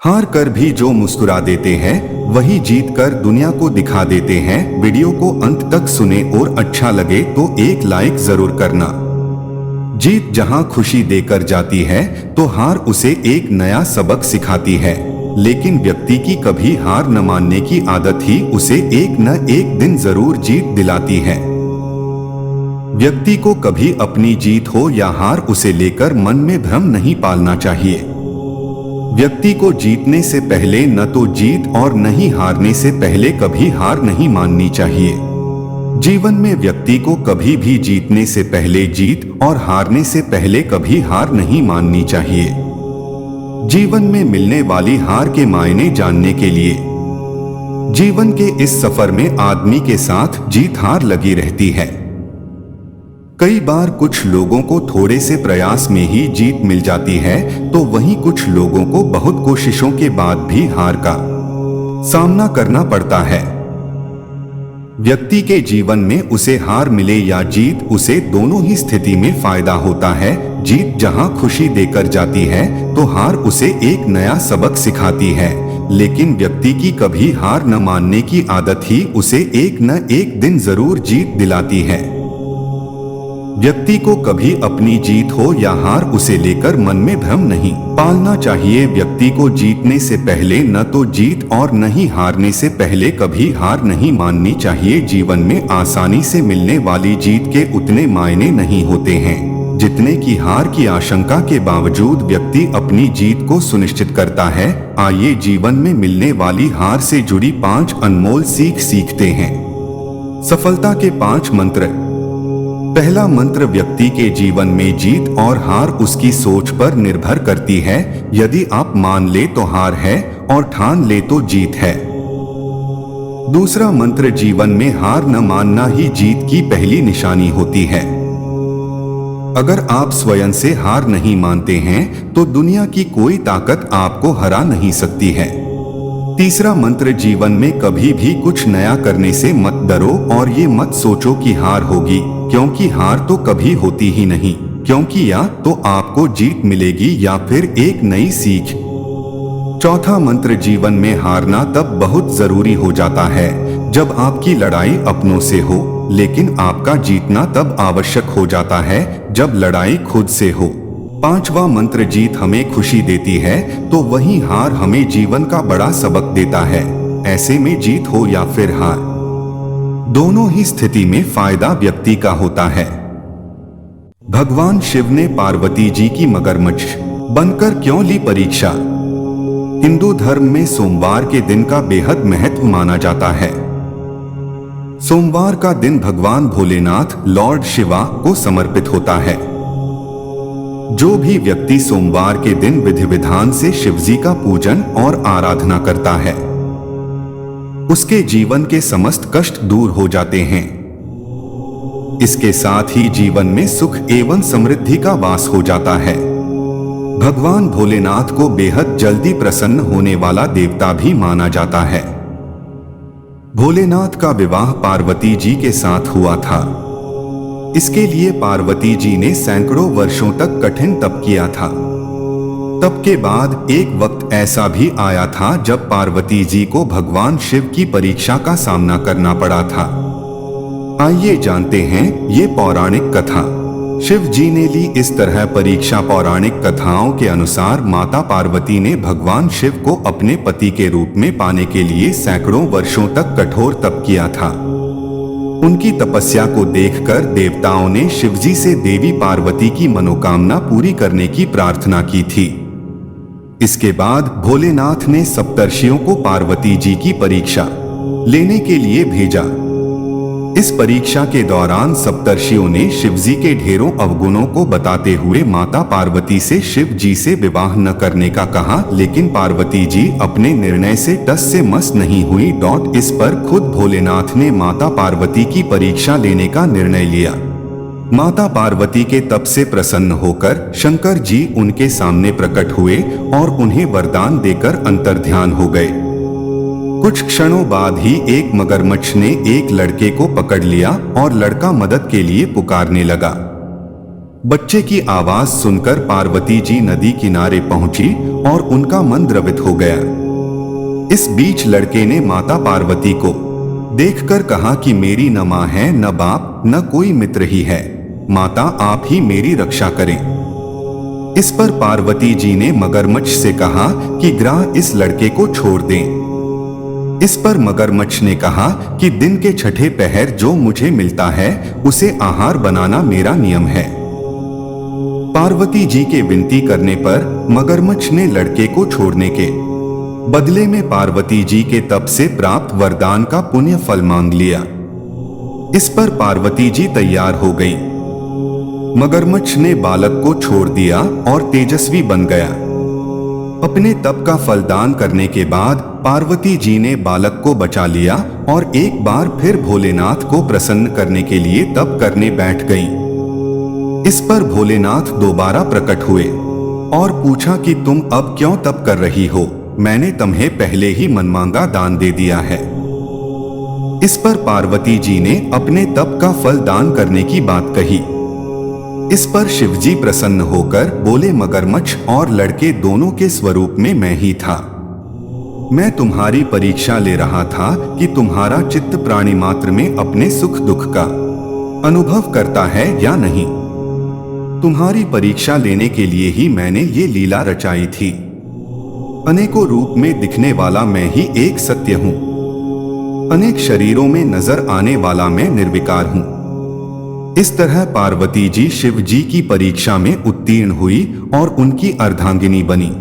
हार कर भी जो मुस्कुरा देते हैं वही जीत कर दुनिया को दिखा देते हैं। वीडियो को अंत तक सुने और अच्छा लगे तो एक लाइक जरूर करना। जीत जहां खुशी देकर जाती है तो हार उसे एक नया सबक सिखाती है, लेकिन व्यक्ति की कभी हार न मानने की आदत ही उसे एक न एक दिन जरूर जीत दिलाती है। व्यक्ति को कभी अपनी जीत हो या हार उसे लेकर मन में भ्रम नहीं पालना चाहिए। व्यक्ति को जीतने से पहले न तो जीत और न ही हारने से पहले कभी हार नहीं माननी चाहिए। जीवन में व्यक्ति को कभी भी जीतने से पहले जीत और हारने से पहले कभी हार नहीं माननी चाहिए। जीवन में मिलने वाली हार के मायने जानने के लिए जीवन के इस सफर में आदमी के साथ जीत हार लगी रहती है। कई बार कुछ लोगों को थोड़े से प्रयास में ही जीत मिल जाती है, तो वहीं कुछ लोगों को बहुत कोशिशों के बाद भी हार का सामना करना पड़ता है। व्यक्ति के जीवन में उसे हार मिले या जीत, उसे दोनों ही स्थिति में फायदा होता है। जीत जहां खुशी देकर जाती है तो हार उसे एक नया सबक सिखाती है, लेकिन व्यक्ति की कभी हार न मानने की आदत ही उसे एक न एक दिन जरूर जीत दिलाती है। व्यक्ति को कभी अपनी जीत हो या हार उसे लेकर मन में भ्रम नहीं पालना चाहिए। व्यक्ति को जीतने से पहले न तो जीत और न ही हारने से पहले कभी हार नहीं माननी चाहिए। जीवन में आसानी से मिलने वाली जीत के उतने मायने नहीं होते हैं जितने की हार की आशंका के बावजूद व्यक्ति अपनी जीत को सुनिश्चित करता है। आइए जीवन में मिलने वाली हार से जुड़ी 5 अनमोल सीख सीखते हैं। सफलता के 5 मंत्र। पहला मंत्र, व्यक्ति के जीवन में जीत और हार उसकी सोच पर निर्भर करती है। यदि आप मान ले तो हार है और ठान ले तो जीत है। दूसरा मंत्र, जीवन में हार न मानना ही जीत की पहली निशानी होती है। अगर आप स्वयं से हार नहीं मानते हैं तो दुनिया की कोई ताकत आपको हरा नहीं सकती है। तीसरा मंत्र, जीवन में कभी भी कुछ नया करने से मत डरो और ये मत सोचो कि हार होगी, क्योंकि हार तो कभी होती ही नहीं, क्योंकि या तो आपको जीत मिलेगी या फिर एक नई सीख। चौथा मंत्र, जीवन में हारना तब बहुत जरूरी हो जाता है जब आपकी लड़ाई अपनों से हो, लेकिन आपका जीतना तब आवश्यक हो जाता है जब लड़ाई खुद से हो। पांचवा मंत्र, जीत हमें खुशी देती है तो वहीं हार हमें जीवन का बड़ा सबक देता है। ऐसे में जीत हो या फिर हार, दोनों ही स्थिति में फायदा व्यक्ति का होता है। भगवान शिव ने पार्वती जी की मगरमच्छ बनकर क्यों ली परीक्षा? हिंदू धर्म में सोमवार के दिन का बेहद महत्व माना जाता है। सोमवार का दिन भगवान भोलेनाथ लॉर्ड शिवा को समर्पित होता है। जो भी व्यक्ति सोमवार के दिन विधि विधान से शिवजी का पूजन और आराधना करता है उसके जीवन के समस्त कष्ट दूर हो जाते हैं। इसके साथ ही जीवन में सुख एवं समृद्धि का वास हो जाता है। भगवान भोलेनाथ को बेहद जल्दी प्रसन्न होने वाला देवता भी माना जाता है। भोलेनाथ का विवाह पार्वती जी के साथ हुआ था। इसके लिए पार्वती जी ने सैकड़ों वर्षों तक कठिन तप किया था। तप के बाद एक वक्त ऐसा भी आया था जब पार्वती जी को भगवान शिव की परीक्षा का सामना करना पड़ा था। आइए जानते हैं ये पौराणिक कथा। शिव जी ने ली इस तरह परीक्षा। पौराणिक कथाओं के अनुसार माता पार्वती ने भगवान शिव को अपने पति के रूप में पाने के लिए सैकड़ों वर्षों तक कठोर तप किया था। उनकी तपस्या को देखकर देवताओं ने शिवजी से देवी पार्वती की मनोकामना पूरी करने की प्रार्थना की थी। इसके बाद भोलेनाथ ने सप्तर्षियों को पार्वती जी की परीक्षा लेने के लिए भेजा। इस परीक्षा के दौरान सप्तर्षियों ने शिवजी के ढेरों अवगुणों को बताते हुए माता पार्वती से शिव जी से विवाह न करने का कहा, लेकिन पार्वती जी अपने निर्णय से टस से मस नहीं हुई। इस पर खुद भोलेनाथ ने माता पार्वती की परीक्षा लेने का निर्णय लिया। माता पार्वती के तप से प्रसन्न होकर शंकर जी उनके सामने प्रकट हुए और उन्हें वरदान देकर अंतर्ध्यान हो गए। कुछ क्षणों बाद ही एक मगरमच्छ ने एक लड़के को पकड़ लिया और लड़का मदद के लिए पुकारने लगा। बच्चे की आवाज सुनकर पार्वती जी नदी किनारे पहुंची और उनका मन द्रवित हो गया। इस बीच लड़के ने माता पार्वती को देखकर कहा कि मेरी न मां है, न बाप, न कोई मित्र ही है। माता, आप ही मेरी रक्षा करें। इस पर पार्वती जी ने मगरमच्छ से कहा कि ग्राह इस लड़के को छोड़ दें। इस पर मगरमच्छ ने कहा कि दिन के छठे पहर जो मुझे मिलता है उसे आहार बनाना मेरा नियम है। पार्वती जी के विनती करने पर मगरमच्छ ने लड़के को छोड़ने के बदले में पार्वती जी के तप से प्राप्त वरदान का पुण्य फल मांग लिया। इस पर पार्वती जी तैयार हो गई। मगरमच्छ ने बालक को छोड़ दिया और तेजस्वी बन गया। अपने तप का फल दान करने के बाद पार्वती जी ने बालक को बचा लिया और एक बार फिर भोलेनाथ को प्रसन्न करने के लिए तप करने बैठ गई। इस पर भोलेनाथ दोबारा प्रकट हुए और पूछा कि तुम अब क्यों तप कर रही हो? मैंने तुम्हें पहले ही मनमांगा दान दे दिया है। इस पर पार्वती जी ने अपने तप का फल दान करने की बात कही। इस पर शिवजी प्रसन्न होकर बोले, मगरमच्छ और लड़के दोनों के स्वरूप में मैं ही था। मैं तुम्हारी परीक्षा ले रहा था कि तुम्हारा चित्त प्राणी मात्र में अपने सुख दुख का अनुभव करता है या नहीं। तुम्हारी परीक्षा लेने के लिए ही मैंने ये लीला रचाई थी। अनेकों रूप में दिखने वाला मैं ही एक सत्य हूँ। अनेक शरीरों में नजर आने वाला मैं निर्विकार हूँ। इस तरह पार्वती जी शिव जी की परीक्षा में उत्तीर्ण हुई और उनकी अर्धांगिनी बनी।